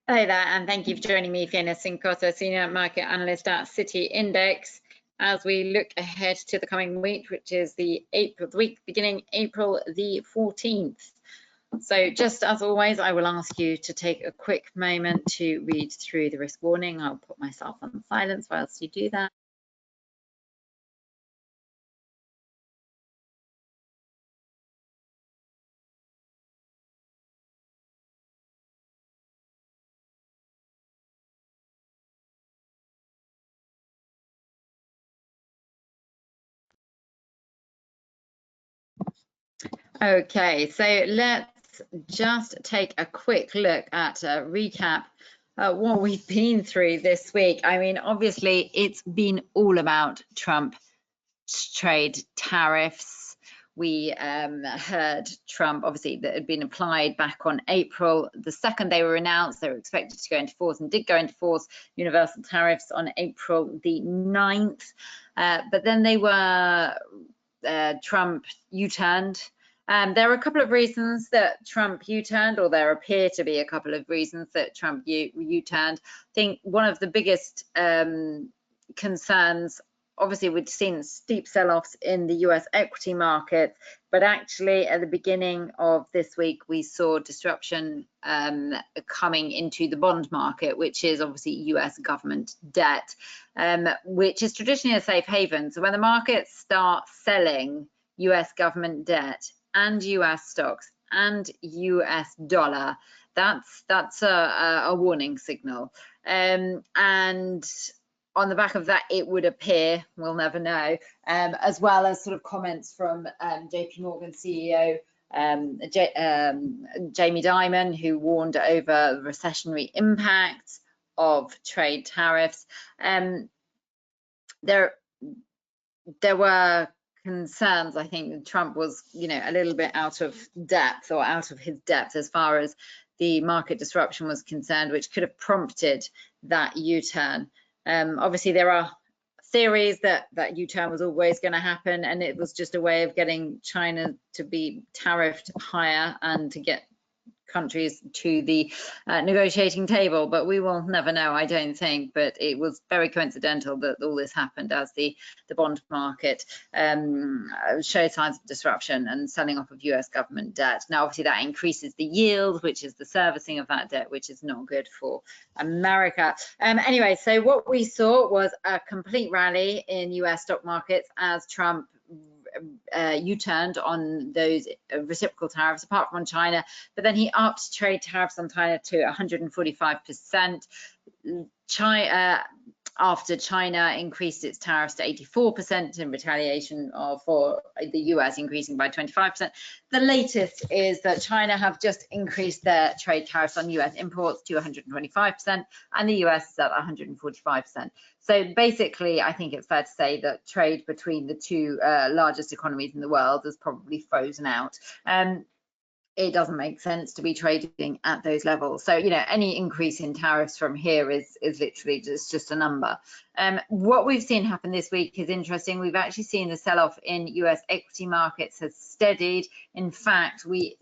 Hello there, and thank you for joining me, Fiona Cincotta, Senior Market Analyst at City Index, as we look ahead to the coming week, which is the week beginning April the 14th. So just as always, I will ask you to take a quick moment to read through the risk warning. I'll put myself on silence whilst you do that. Okay, so let's just take a quick look at a recap what we've been through this week. I mean, obviously, it's been all about Trump trade tariffs. We heard Trump, obviously, that had been applied back on April the 2nd. They were announced. They were expected to go into force and did go into force, universal tariffs on April the 9th. But then they were, Trump U-turned. There are a couple of reasons that Trump U-turned, or there appear to be a couple of reasons that Trump U-turned. I think one of the biggest concerns, obviously we'd seen steep sell-offs in the US equity market, but actually at the beginning of this week we saw disruption coming into the bond market, which is obviously US government debt, which is traditionally a safe haven. So when the markets start selling US government debt and US stocks and US dollar, that's a warning signal. And on the back of that, it would appear, we'll never know, as well as sort of comments from JP Morgan CEO Jamie Dimon, who warned over the recessionary impacts of trade tariffs. There were concerns, I think, that Trump was, a little bit out of depth, or out of his depth as far as the market disruption was concerned, which could have prompted that U-turn. Obviously, there are theories that U-turn was always going to happen, and it was just a way of getting China to be tariffed higher and to get countries to the negotiating table, but we will never know, I don't think. But it was very coincidental that all this happened as the bond market showed signs of disruption and selling off of US government debt. Now, obviously, that increases the yield, which is the servicing of that debt, which is not good for America. Anyway, so what we saw was a complete rally in US stock markets as Trump U-turned on those reciprocal tariffs, apart from on China, but then he upped trade tariffs on China to 145%. After China increased its tariffs to 84% in retaliation for the US increasing by 25%. The latest is that China have just increased their trade tariffs on US imports to 125%, and the US is at 145%. So basically, I think it's fair to say that trade between the two largest economies in the world has probably frozen out. It doesn't make sense to be trading at those levels. So, any increase in tariffs from here is literally just a number. What we've seen happen this week is interesting. We've actually seen the sell-off in US equity markets has steadied. In fact, we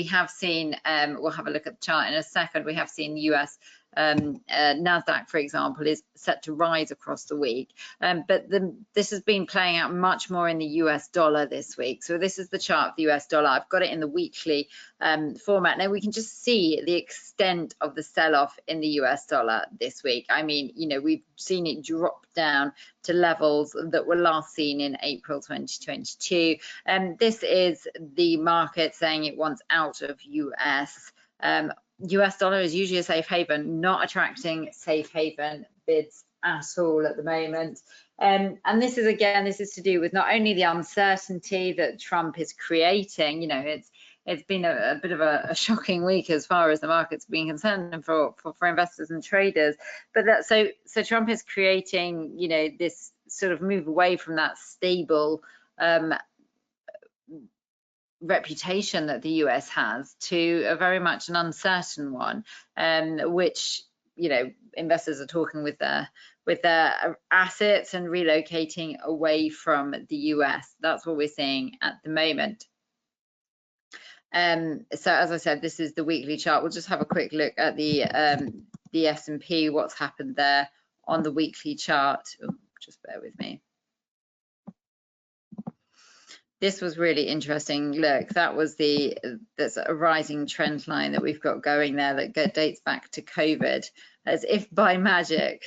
have seen, we'll have a look at the chart in a second, we have seen US NASDAQ, for example, is set to rise across the week, but this has been playing out much more in the US dollar this week. So this is the chart of the US dollar. I've got it in the weekly format. Now we can just see the extent of the sell-off in the US dollar this week. I mean, we've seen it drop down to levels that were last seen in April 2022. This is the market saying it wants out of US. US dollar is usually a safe haven, not attracting safe haven bids at all at the moment. And this is to do with not only the uncertainty that Trump is creating. It's been a bit of a shocking week as far as the market's being concerned, and for investors and traders. But so Trump is creating, this sort of move away from that stable reputation that the US has to a very much an uncertain one, which investors are talking with their assets and relocating away from the US. That's what we're seeing at the moment. So as I said, this is the weekly chart. We'll just have a quick look at the S&P, what's happened there on the weekly chart. Oh, just bear with me. This was really interesting. Look, that's a rising trend line that we've got going there that dates back to COVID. As if by magic,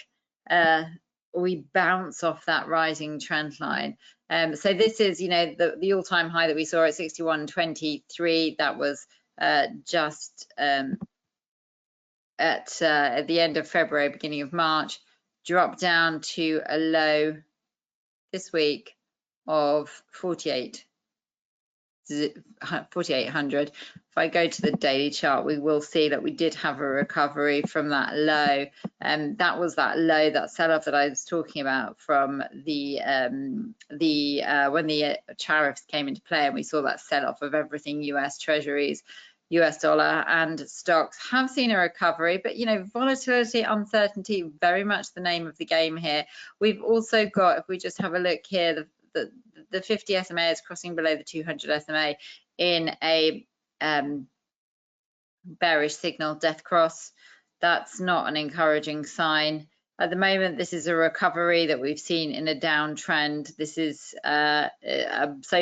we bounce off that rising trend line. So this is, the all-time high that we saw at 61.23. That was just at the end of February, beginning of March, dropped down to a low this week of 4,800. If I go to the daily chart, we will see that we did have a recovery from that low, and that was that low, that sell-off that I was talking about from when the tariffs came into play, and we saw that sell-off of everything. US Treasuries, US dollar and stocks have seen a recovery, but volatility, uncertainty, very much the name of the game here. We've also got, if we just have a look here, the 50 SMA is crossing below the 200 SMA in a bearish signal, death cross. That's not an encouraging sign. At the moment, this is a recovery that we've seen in a downtrend. This is so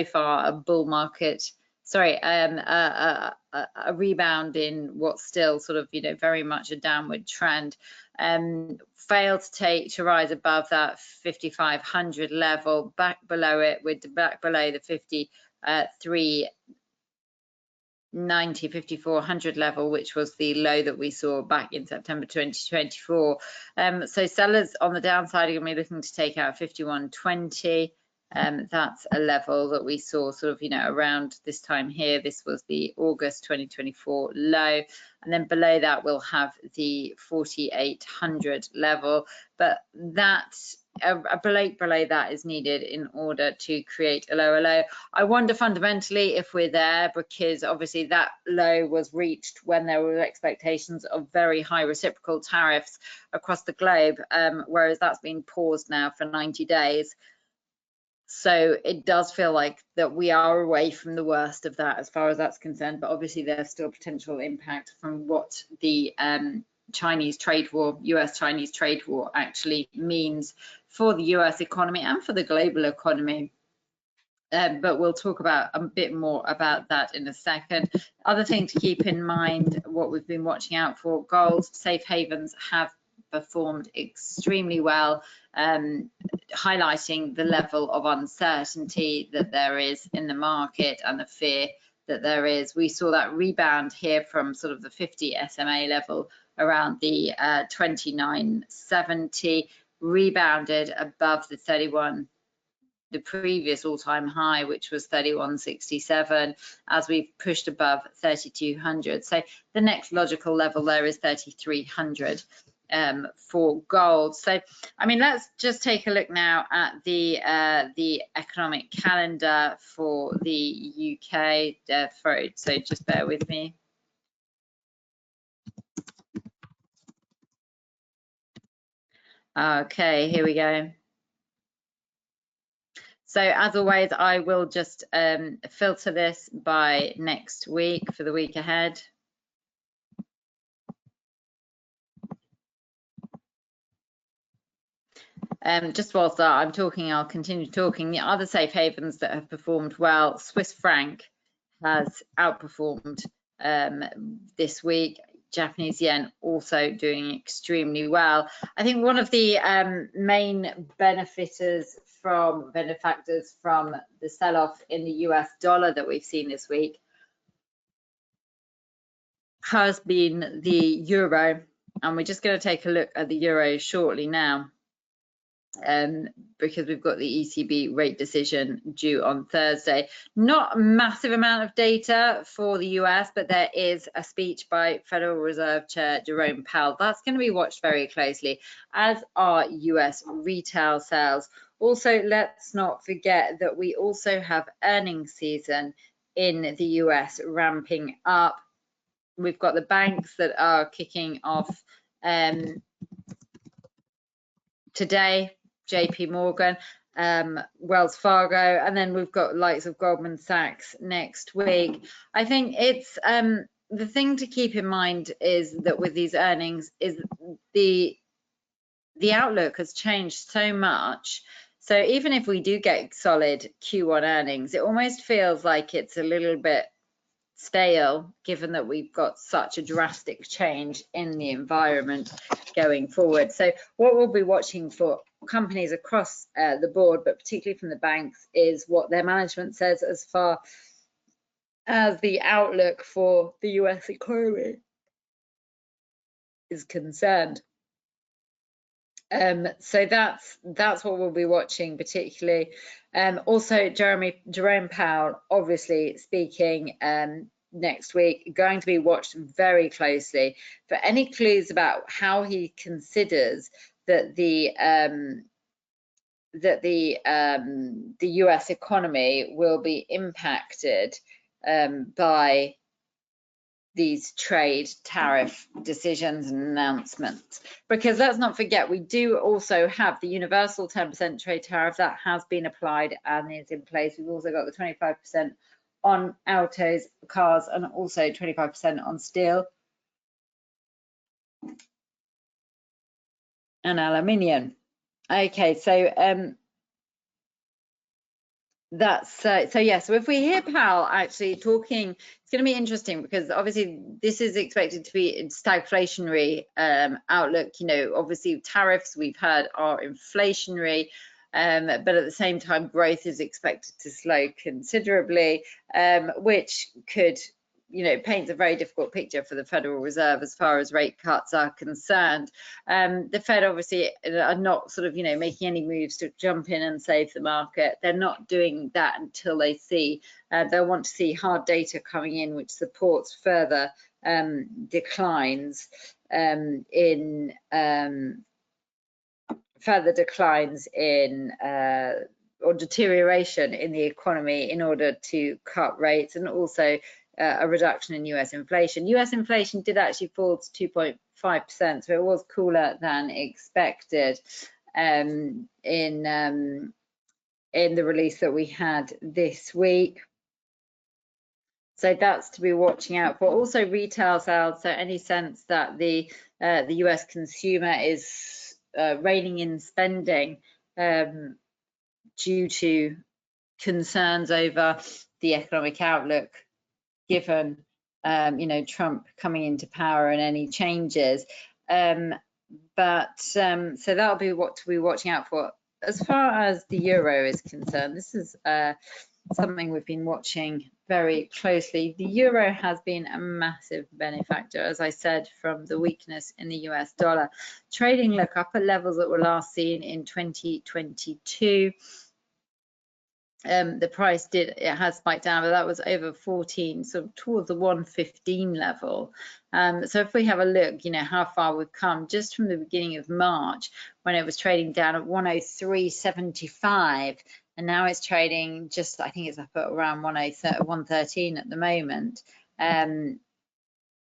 far a bull market. Sorry, a rebound in what's still sort of, very much a downward trend. Failed to rise above that 5,500 level, back below it, we're back below the 5,390, 5,400 level, which was the low that we saw back in September 2024. So sellers on the downside are going to be looking to take out 5,120. That's a level that we saw sort of, around this time here. This was the August 2024 low. And then below that, we'll have the 4,800 level. But a break below that is needed in order to create a lower low. I wonder fundamentally if we're there, because obviously that low was reached when there were expectations of very high reciprocal tariffs across the globe, whereas that's been paused now for 90 days. So it does feel like that we are away from the worst of that as far as that's concerned, but obviously there's still potential impact from what the US-Chinese trade war actually means for the US economy and for the global economy. But we'll talk about a bit more about that in a second. Other thing to keep in mind, what we've been watching out for, gold safe havens have performed extremely well, highlighting the level of uncertainty that there is in the market and the fear that there is. We saw that rebound here from sort of the 50 SMA level around the 29.70, rebounded above the previous all-time high, which was 31.67, as we've pushed above 3,200. So the next logical level there is 3,300. For gold. So, I mean, let's just take a look now at the economic calendar for the UK. So just bear with me. Okay, here we go. So as always, I will just filter this by next week for the week ahead. Just whilst I'm talking, I'll continue talking. The other safe havens that have performed well, Swiss franc has outperformed this week. Japanese yen also doing extremely well. I think one of the main benefactors from the sell-off in the US dollar that we've seen this week has been the euro, and we're just going to take a look at the euro shortly now. Because we've got the ECB rate decision due on Thursday. Not a massive amount of data for the US, but there is a speech by Federal Reserve Chair Jerome Powell. That's going to be watched very closely, as are US retail sales. Also, let's not forget that we also have earnings season in the US ramping up. We've got the banks that are kicking off today. JP Morgan, Wells Fargo, and then we've got likes of Goldman Sachs next week. I think it's the thing to keep in mind is that with these earnings is the outlook has changed so much. So even if we do get solid Q1 earnings, it almost feels like it's a little bit stale, given that we've got such a drastic change in the environment going forward. So what we'll be watching for companies across the board, but particularly from the banks, is what their management says as far as the outlook for the US economy is concerned. So that's what we'll be watching particularly. Also, Jerome Powell, obviously speaking next week, going to be watched very closely for any clues about how he considers that the US economy will be impacted by these trade tariff decisions and announcements, because let's not forget we do also have the universal 10% trade tariff that has been applied and is in place. We've also got the 25% on autos, cars, and also 25% on steel and aluminium. Okay, so that's so yeah, so if we hear Powell actually talking, it's going to be interesting, because obviously this is expected to be stagflationary outlook. You know, obviously tariffs we've heard are inflationary, but at the same time growth is expected to slow considerably, which could, you know, paints a very difficult picture for the Federal Reserve as far as rate cuts are concerned. The Fed obviously are not sort of, you know, making any moves to jump in and save the market. They're not doing that until they see, they'll want to see hard data coming in, which supports further declines or deterioration in the economy in order to cut rates, and also a reduction in US inflation. US inflation did actually fall to 2.5%, so it was cooler than expected in the release that we had this week. So that's to be watching out for. Also retail sales, so any sense that the US consumer is reining in spending due to concerns over the economic outlook, given you know, Trump coming into power and any changes. So that'll be what to be watching out for. As far as the euro is concerned, this is something we've been watching very closely. The euro has been a massive benefactor, as I said, from the weakness in the US dollar. Trading look up at levels that were last seen in 2022. The price has spiked down, but that was over 14, so towards the 115 level. So if we have a look, you know, how far we've come just from the beginning of March, when it was trading down at 103.75, and now it's trading just, I think it's up at around 113 at the moment.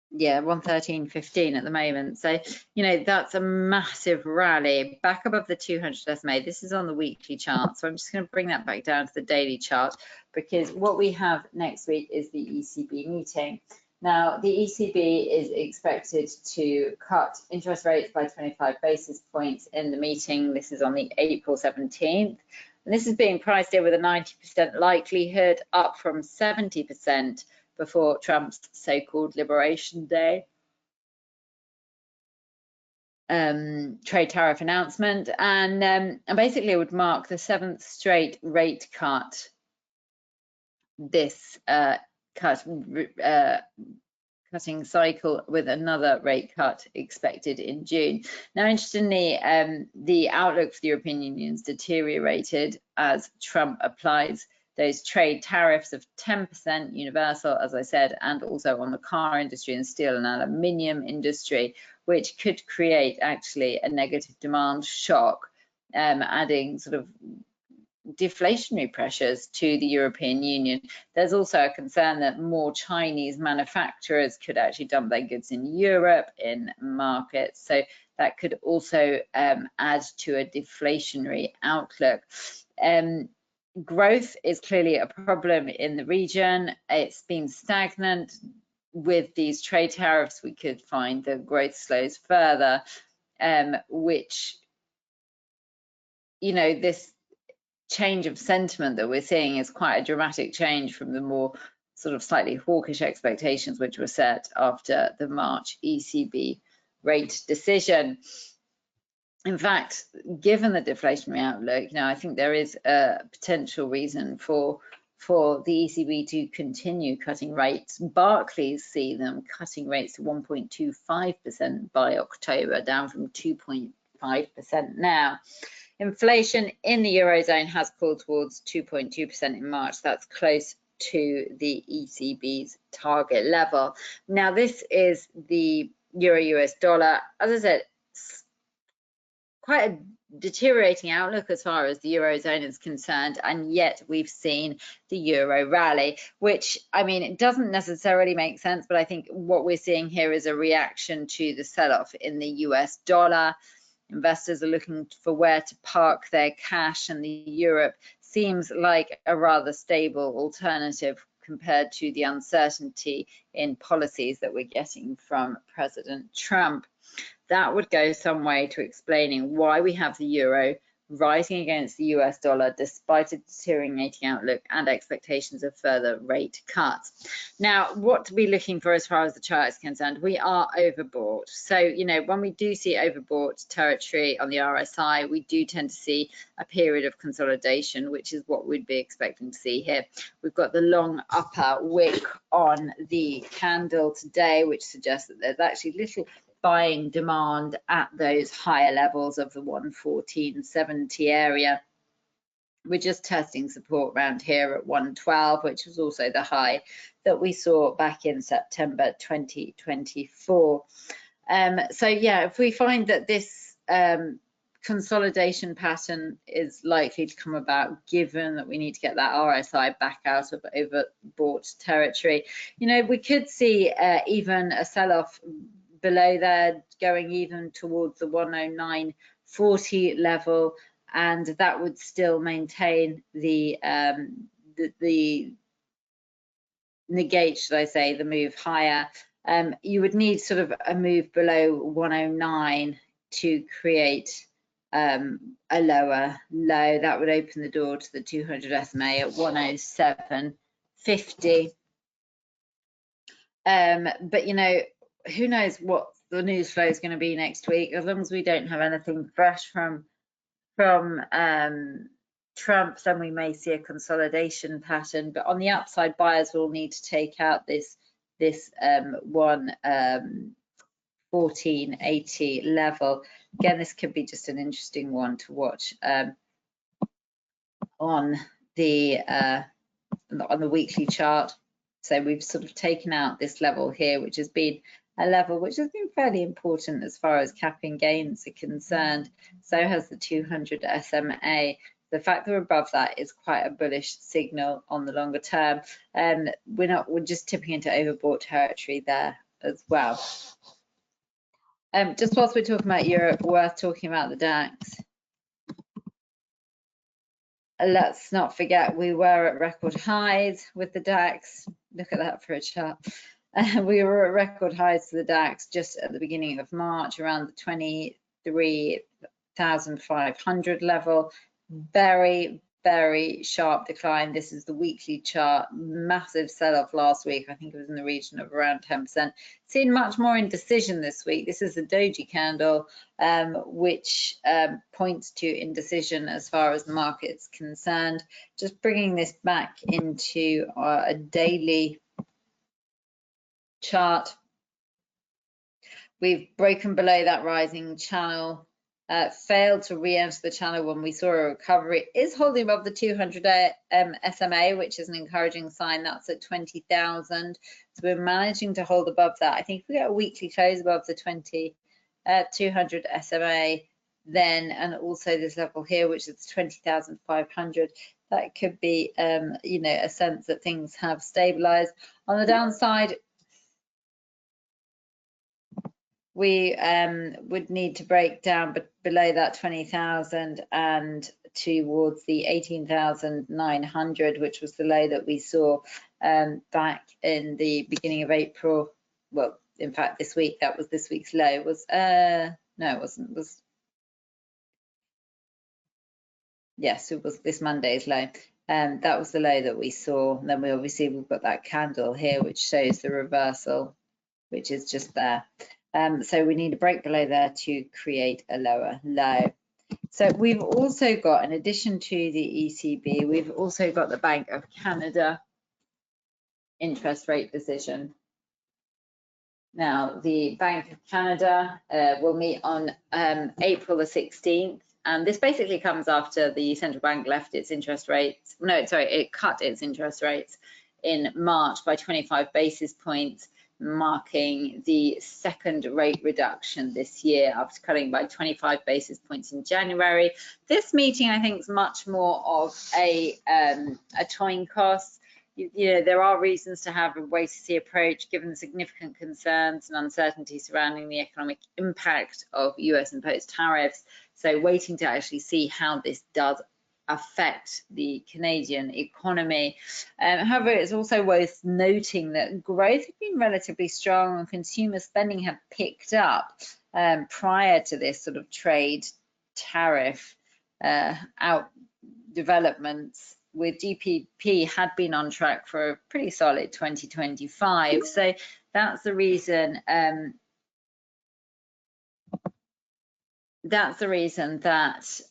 Yeah, 113.15 at the moment. So, you know, that's a massive rally back above the 200 SMA. This is on the weekly chart, so I'm just going to bring that back down to the daily chart, because what we have next week is the ECB meeting. Now, the ECB is expected to cut interest rates by 25 basis points in the meeting. This is on the April 17th, and this is being priced in with a 90% likelihood, up from 70% before Trump's so-called Liberation Day trade tariff announcement, and basically it would mark the 7th straight rate cut. This cutting cycle, with another rate cut expected in June. Now, interestingly, the outlook for the European Union has deteriorated as Trump applies those trade tariffs of 10% universal, as I said, and also on the car industry and steel and aluminium industry, which could create actually a negative demand shock, adding sort of deflationary pressures to the European Union. There's also a concern that more Chinese manufacturers could actually dump their goods in Europe in markets. So that could also add to a deflationary outlook. Growth is clearly a problem in the region. It's been stagnant. With these trade tariffs, we could find the growth slows further, which, this change of sentiment that we're seeing is quite a dramatic change from the more sort of slightly hawkish expectations which were set after the March ECB rate decision. In fact, given the deflationary outlook, I think there is a potential reason for the ECB to continue cutting rates. Barclays see them cutting rates to 1.25% by October, down from 2.5% now. Inflation in the Eurozone has pulled towards 2.2% in March. That's close to the ECB's target level. Now, this is the Euro-US dollar. As I said, quite a deteriorating outlook as far as the Eurozone is concerned, and yet we've seen the Euro rally, which, it doesn't necessarily make sense, but I think what we're seeing here is a reaction to the sell-off in the US dollar. Investors are looking for where to park their cash, and the Europe seems like a rather stable alternative compared to the uncertainty in policies that we're getting from President Trump. That would go some way to explaining why we have the euro rising against the US dollar despite a deteriorating outlook and expectations of further rate cuts. Now, what to be looking for as far as the chart is concerned, we are overbought. So, when we do see overbought territory on the RSI, we do tend to see a period of consolidation, which is what we'd be expecting to see here. We've got the long upper wick on the candle today, which suggests that there's actually little buying demand at those higher levels of the 114.70 area. We're just testing support around here at 112, which was also the high that we saw back in September 2024. So yeah, if we find that this consolidation pattern is likely to come about, given that we need to get that RSI back out of overbought territory, we could see even a sell-off below there, going even towards the 109.40 level, and that would still maintain the negate, should I say, the move higher. You would need sort of a move below 109 to create a lower low. That would open the door to the 200 SMA at 107.50. But who knows what the news flow is going to be next week, as long as we don't have anything fresh from Trump, then we may see a consolidation pattern. But on the upside, buyers will need to take out this 114.80 level. Again, this could be just an interesting one to watch on the weekly chart. So we've sort of taken out this level here, which has been a level which has been fairly important as far as capping gains are concerned. So has the 200 SMA. The fact that we're above that is quite a bullish signal on the longer term. We're just tipping into overbought territory there as well. Just whilst we're talking about Europe, worth talking about the DAX. Let's not forget we were at record highs with the DAX. Look at that for a chart. We were at record highs for the DAX just at the beginning of March, around the 23,500 level. Very, very sharp decline. This is the weekly chart. Massive sell-off last week. I think it was in the region of around 10%. Seen much more indecision this week. This is the doji candle, which points to indecision as far as the market's concerned. Just bringing this back into a daily chart. We've broken below that rising channel, failed to re-enter the channel when we saw a recovery. It is holding above the 200 SMA, which is an encouraging sign. That's at 20,000. So we're managing to hold above that. I think if we get a weekly close above the 200 SMA, then, and also this level here, which is 20,500, that could be, a sense that things have stabilized. On the downside, we would need to break down below that 20,000 and towards the 18,900, which was the low that we saw back in the beginning of April. Well, in fact, this week, that was this week's low. No, it wasn't. Yes, it was this Monday's low. That was the low that we saw. And then we've got that candle here, which shows the reversal, which is just there. So we need to break below there to create a lower low. So we've also got, in addition to the ECB, we've also got the Bank of Canada interest rate decision. Now, the Bank of Canada will meet on April the 16th. And this basically comes after the central bank left its interest rates. No, sorry, it cut its interest rates in March by 25 basis points, marking the second rate reduction this year after cutting by 25 basis points in January. This meeting, I think, is much more of a toying cost. You know, there are reasons to have a wait-to-see approach given the significant concerns and uncertainty surrounding the economic impact of US-imposed tariffs. So waiting to actually see how this does affect the Canadian economy. However, it's also worth noting that growth has been relatively strong and consumer spending have picked up prior to this sort of trade tariff out developments, with GDP had been on track for a pretty solid 2025. So that's the reason that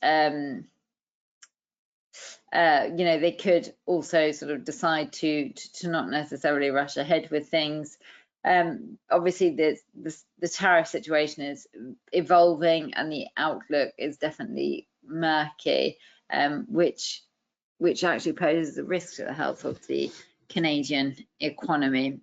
you know, they could also sort of decide to not necessarily rush ahead with things. Obviously, the tariff situation is evolving and the outlook is definitely murky, which actually poses a risk to the health of the Canadian economy.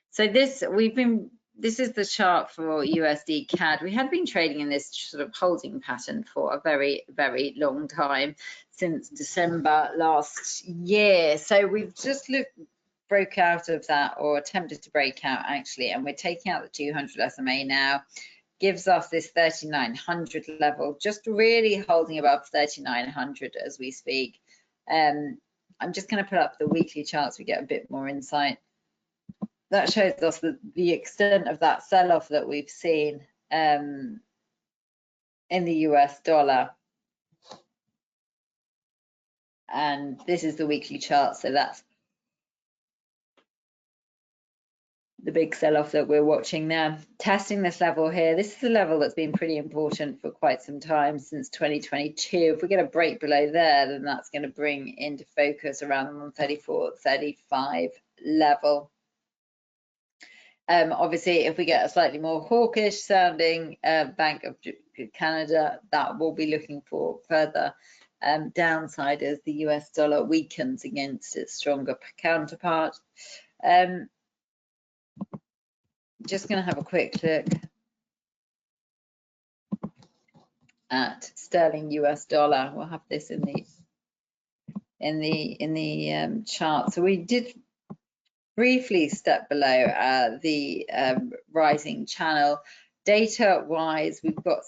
So this is the chart for USD CAD. We had been trading in this sort of holding pattern for a very, very long time, since December last year. So we've just broke out of that, or attempted to break out actually, and we're taking out the 200 SMA now. Gives us this 3,900 level, just really holding above 3,900 as we speak. I'm just going to put up the weekly charts, we get a bit more insight. That shows us the extent of that sell-off that we've seen in the US dollar. And this is the weekly chart, so that's the big sell-off that we're watching now. Testing this level here, this is a level that's been pretty important for quite some time, since 2022. If we get a break below there, then that's going to bring into focus around the 134.35 level. Obviously, if we get a slightly more hawkish sounding Bank of Canada, that will be looking for further downside as the US dollar weakens against its stronger counterpart. Just going to have a quick look at sterling US dollar. We'll have this in the chart. So we did briefly step below the rising channel. Data wise, we've got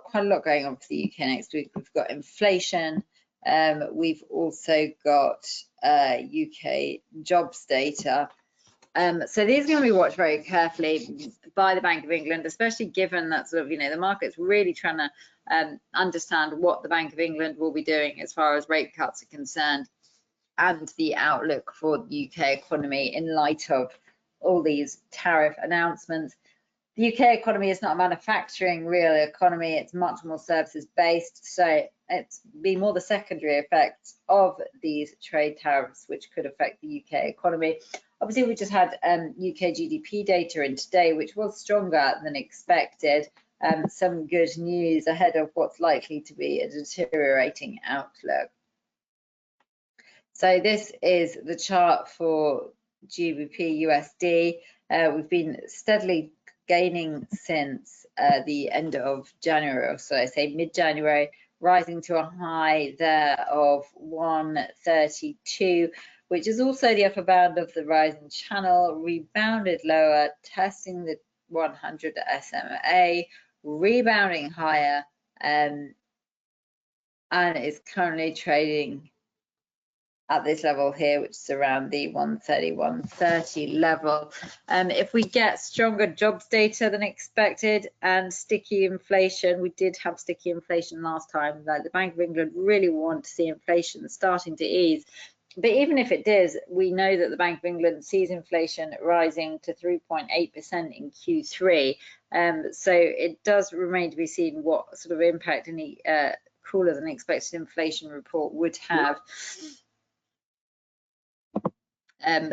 quite a lot going on for the UK next week. We've got inflation. We've also got UK jobs data. So these are going to be watched very carefully by the Bank of England, especially given that sort of, you know, the market's really trying to understand what the Bank of England will be doing as far as rate cuts are concerned, and the outlook for the UK economy in light of all these tariff announcements. The UK economy is not a manufacturing real economy, it's much more services based, so it's be more the secondary effects of these trade tariffs which could affect the UK economy. Obviously, we just had UK GDP data in today, which was stronger than expected. Some good news ahead of what's likely to be a deteriorating outlook. So this is the chart for GBP USD. We've been steadily gaining since the end of January, or so I say mid-January, rising to a high there of 132, which is also the upper bound of the rising channel, rebounded lower, testing the 100 SMA, rebounding higher, and is currently trading at this level here, which is around the 130, 130 level. If we get stronger jobs data than expected and sticky inflation, we did have sticky inflation last time, like the Bank of England really want to see inflation starting to ease. But even if it does, we know that the Bank of England sees inflation rising to 3.8% in Q3. So it does remain to be seen what sort of impact any cooler than expected inflation report would have.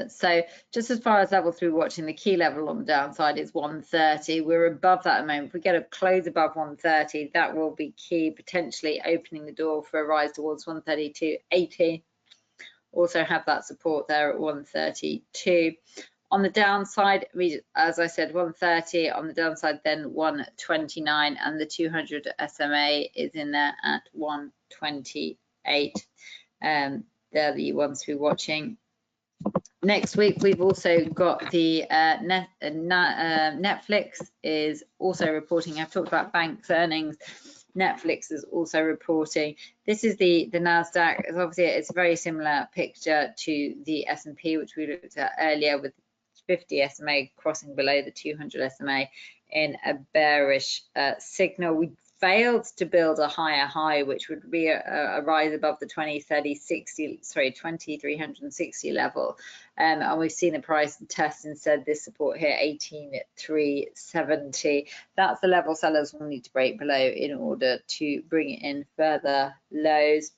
So just as far as level 3 watching, the key level on the downside is 130. We're above that at the moment. If we get a close above 130, that will be key, potentially opening the door for a rise towards 132.80. Also have that support there at 132. On the downside, as I said, 130 on the downside, then 129, and the 200 SMA is in there at 128. They're the ones we're watching. Next week, we've also got the Netflix is also reporting. I've talked about banks' earnings. Netflix is also reporting. This is the NASDAQ. Obviously, it's a very similar picture to the S&P, which we looked at earlier, with 50 SMA crossing below the 200 SMA in a bearish signal. We failed to build a higher high, which would be a rise above the 2360 level, and we've seen the price test instead this support here, 18,370. That's the level sellers will need to break below in order to bring in further lows.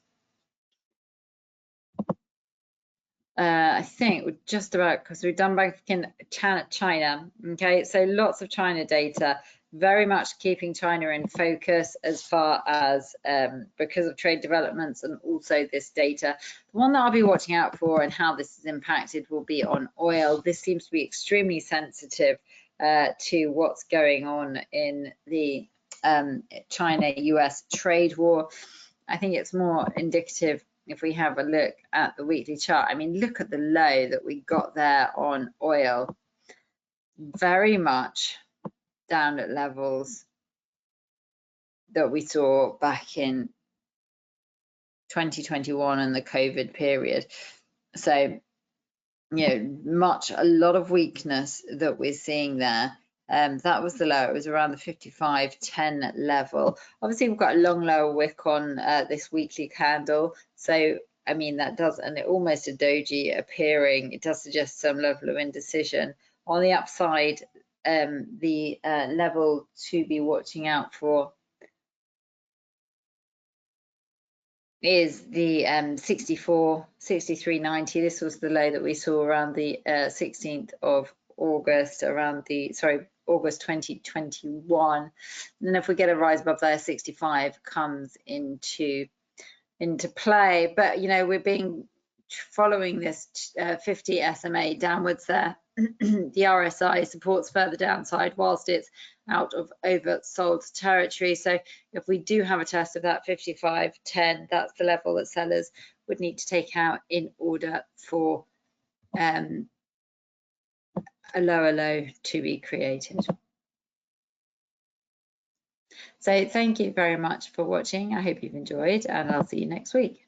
I think we're just about, because we've done back in China. Okay, so lots of China data, very much keeping China in focus as far as because of trade developments and also this data. The one that I'll be watching out for and how this is impacted will be on oil. This seems to be extremely sensitive to what's going on in the China-US trade war. I think it's more indicative if we have a look at the weekly chart. I mean, look at the low that we got there on oil, very much down at levels that we saw back in 2021 and the COVID period. So, you know, a lot of weakness that we're seeing there. That was the low. It was around the 55.10 level. Obviously, we've got a long lower wick on this weekly candle. So, I mean, that does, and it almost a doji appearing. It does suggest some level of indecision. On the upside, the level to be watching out for is the 63.90. This was the low that we saw around the 16th of August, around the, August 2021. And then if we get a rise above there, 65 comes into play. But, you know, we're following this 50 SMA downwards there. The RSI supports further downside whilst it's out of oversold territory. So if we do have a test of that 55.10, that's the level that sellers would need to take out in order for a lower low to be created. So thank you very much for watching. I hope you've enjoyed, and I'll see you next week.